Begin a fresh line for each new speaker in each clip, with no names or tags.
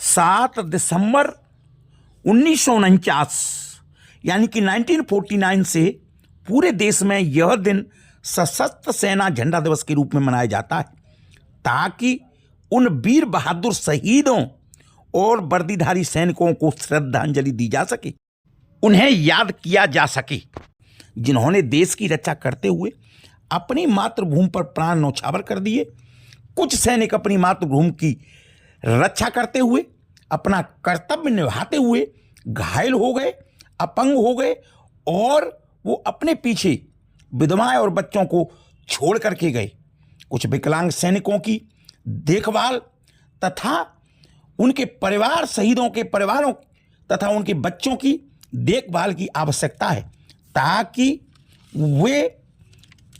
7 दिसंबर 1949 यानी कि 1949 से पूरे देश में यह दिन सशस्त्र सेना झंडा दिवस के रूप में मनाया जाता है, ताकि उन वीर बहादुर शहीदों और वर्दीधारी सैनिकों को श्रद्धांजलि दी जा सके, उन्हें याद किया जा सके जिन्होंने देश की रक्षा करते हुए अपनी मातृभूमि पर प्राण न्यौछावर कर दिए। कुछ सैनिक अपनी मातृभूमि की रक्षा करते हुए, अपना कर्तव्य निभाते हुए घायल हो गए, अपंग हो गए और वो अपने पीछे विधवाएं और बच्चों को छोड़ करके गए। कुछ विकलांग सैनिकों की देखभाल तथा उनके परिवार, शहीदों के परिवारों तथा उनके बच्चों की देखभाल की आवश्यकता है, ताकि वे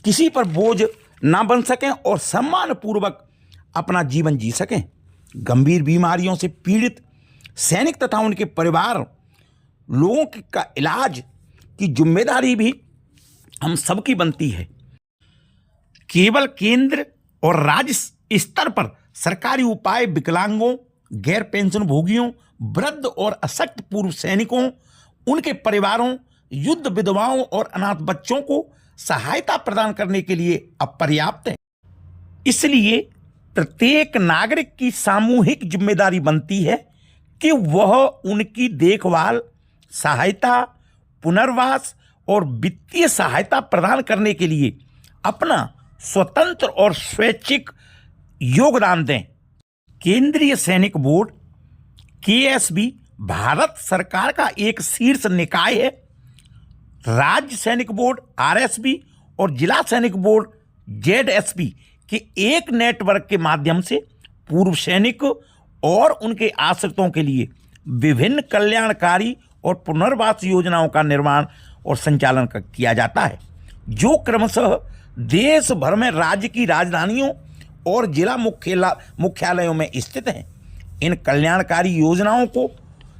किसी पर बोझ ना बन सकें और सम्मानपूर्वक अपना जीवन जी सकें। गंभीर बीमारियों से पीड़ित सैनिक तथा उनके परिवार लोगों का इलाज की जिम्मेदारी भी हम सबकी बनती है। केवल केंद्र और राज्य स्तर पर सरकारी उपाय विकलांगों, गैर पेंशन भोगियों, वृद्ध और अशक्त पूर्व सैनिकों, उनके परिवारों, युद्ध विधवाओं और अनाथ बच्चों को सहायता प्रदान करने के लिए अपर्याप्त है। इसलिए प्रत्येक नागरिक की सामूहिक जिम्मेदारी बनती है कि वह उनकी देखभाल, सहायता, पुनर्वास और वित्तीय सहायता प्रदान करने के लिए अपना स्वतंत्र और स्वैच्छिक योगदान दें। केंद्रीय सैनिक बोर्ड केएसबी भारत सरकार का एक शीर्ष निकाय है। राज्य सैनिक बोर्ड आरएसबी और जिला सैनिक बोर्ड जेडएसबी के एक नेटवर्क के माध्यम से पूर्व सैनिक और उनके आश्रितों के लिए विभिन्न कल्याणकारी और पुनर्वास योजनाओं का निर्माण और संचालन किया जाता है, जो क्रमशः देश भर में राज्य की राजधानियों और जिला मुख्यालयों में स्थित हैं। इन कल्याणकारी योजनाओं को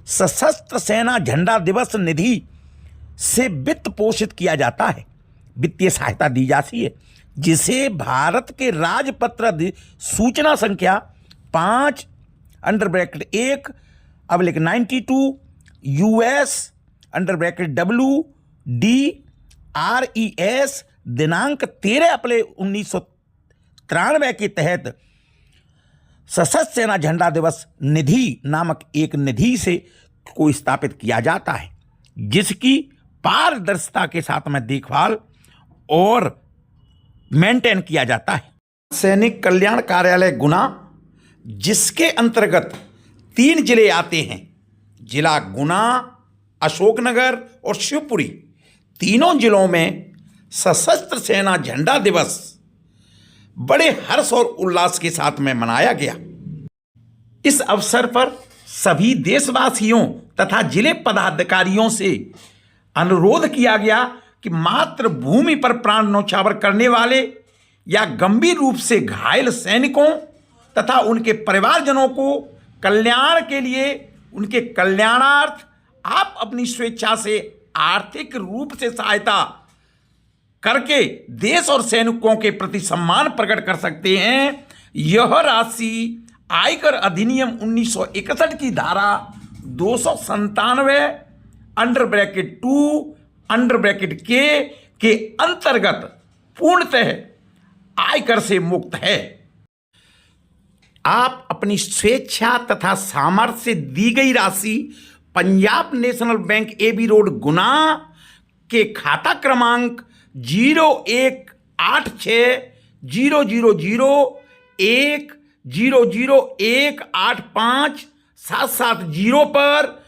सशस्त्र सेना झंडा दिवस निधि से वित्त पोषित किया जाता है, वित्तीय सहायता दी जाती है, जिसे भारत के राजपत्र सूचना संख्या 5(1) 92 US(WDRES) दिनांक 13 अप्रैल 1993 के तहत सशस्त्र सेना झंडा दिवस निधि नामक एक निधि से को स्थापित किया जाता है, जिसकी पारदर्शिता के साथ में देखभाल और मेंटेन किया जाता है। सैनिक कल्याण कार्यालय गुना, जिसके अंतर्गत 3 जिले आते हैं, जिला गुना, अशोकनगर और शिवपुरी, तीनों जिलों में सशस्त्र सेना झंडा दिवस बड़े हर्ष और उल्लास के साथ में मनाया गया। इस अवसर पर सभी देशवासियों तथा जिले पदाधिकारियों से अनुरोध किया गया कि मातृभूमि पर प्राण न्यौछावर करने वाले या गंभीर रूप से घायल सैनिकों तथा उनके परिवारजनों को कल्याण के लिए, उनके कल्याणार्थ आप अपनी स्वेच्छा से आर्थिक रूप से सहायता करके देश और सैनिकों के प्रति सम्मान प्रकट कर सकते हैं। यह राशि आयकर अधिनियम 1961 की धारा 297(2) के अंतर्गत पूर्णतः आयकर से मुक्त है। आप अपनी स्वेच्छा तथा सामर्थ्य से दी गई राशि Punjab national bank AB road Guna के खाता क्रमांक 0186000100185770 पर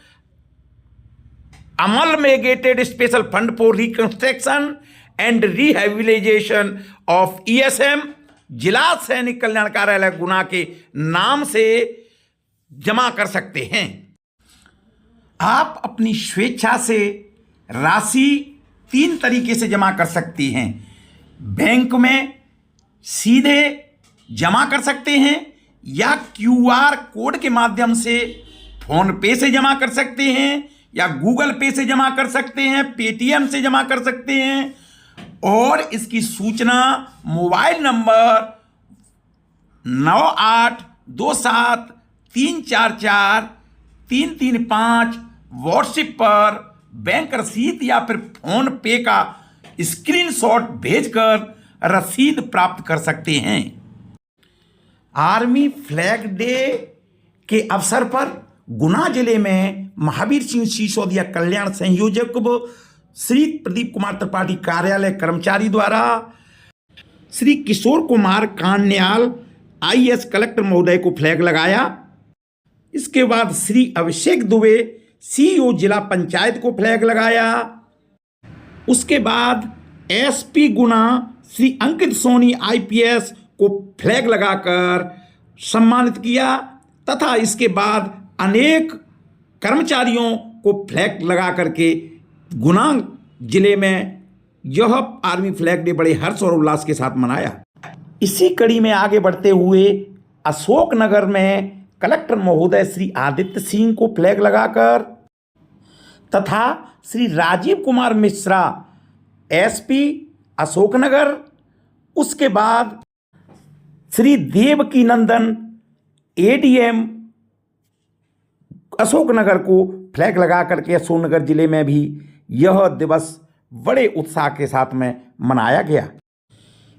amalgamated special fund for reconstruction and rehabilitation of ESM जिला सैनिक कल्याण कार्यालय गुना के नाम से जमा कर सकते हैं। आप अपनी स्वेच्छा से राशि 3 तरीके से जमा कर सकती हैं। बैंक में सीधे जमा कर सकते हैं या QR कोड के माध्यम से फोन पे से जमा कर सकते हैं या गूगल पे से जमा कर सकते हैं, पेटीएम से जमा कर सकते हैं और इसकी सूचना मोबाइल नंबर 344-335 व्हाट्सएप पर बैंक रसीद या फिर फोन पे का स्क्रीनशॉट भेजकर रसीद प्राप्त कर सकते हैं। आर्मी फ्लैग डे के अवसर पर गुना जिले में महावीर सिंह सिसोदिया कल्याण संयोजक श्री प्रदीप कुमार त्रिपाठी कार्यालय कर्मचारी द्वारा श्री किशोर कुमार कान्याल आईएएस कलेक्टर महोदय को फ्लैग लगाया। इसके बाद श्री अभिषेक दुबे सीईओ जिला पंचायत को फ्लैग लगाया। उसके बाद एसपी गुना श्री अंकित सोनी आईपीएस को फ्लैग लगाकर सम्मानित किया तथा इसके बाद अनेक कर्मचारियों को फ्लैग लगा करके गुना जिले में यह आर्मी फ्लैग डे बड़े हर्ष और उल्लास के साथ मनाया। इसी कड़ी में आगे बढ़ते हुए अशोकनगर में कलेक्टर महोदय श्री आदित्य सिंह को फ्लैग लगाकर तथा श्री राजीव कुमार मिश्रा एसपी अशोकनगर, उसके बाद श्री देवकी नंदन एडीएम अशोकनगर को फ्लैग लगा करके अशोकनगर जिले में भी यह दिवस बड़े उत्साह के साथ में मनाया गया।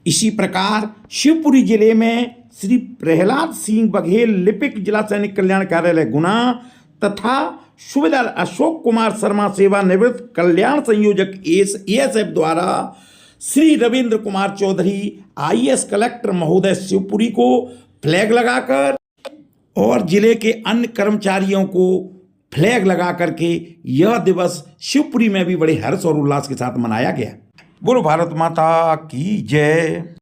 इसी प्रकार शिवपुरी जिले में श्री प्रहलाद सिंह बघेल लिपिक जिला सैनिक कल्याण कार्यालय गुना तथा सूबेदार अशोक कुमार शर्मा सेवानिवृत्त कल्याण संयोजक एएसएफ द्वारा श्री रविंद्र कुमार चौधरी आईएएस कलेक्टर महोदय शिवपुरी को फ्लैग लगाकर और जिले के अन्य कर्मचारियों को फ्लैग लगा करके यह दिवस शिवपुरी में भी बड़े हर्ष और उल्लास के साथ मनाया गया। बोलो भारत माता की जय।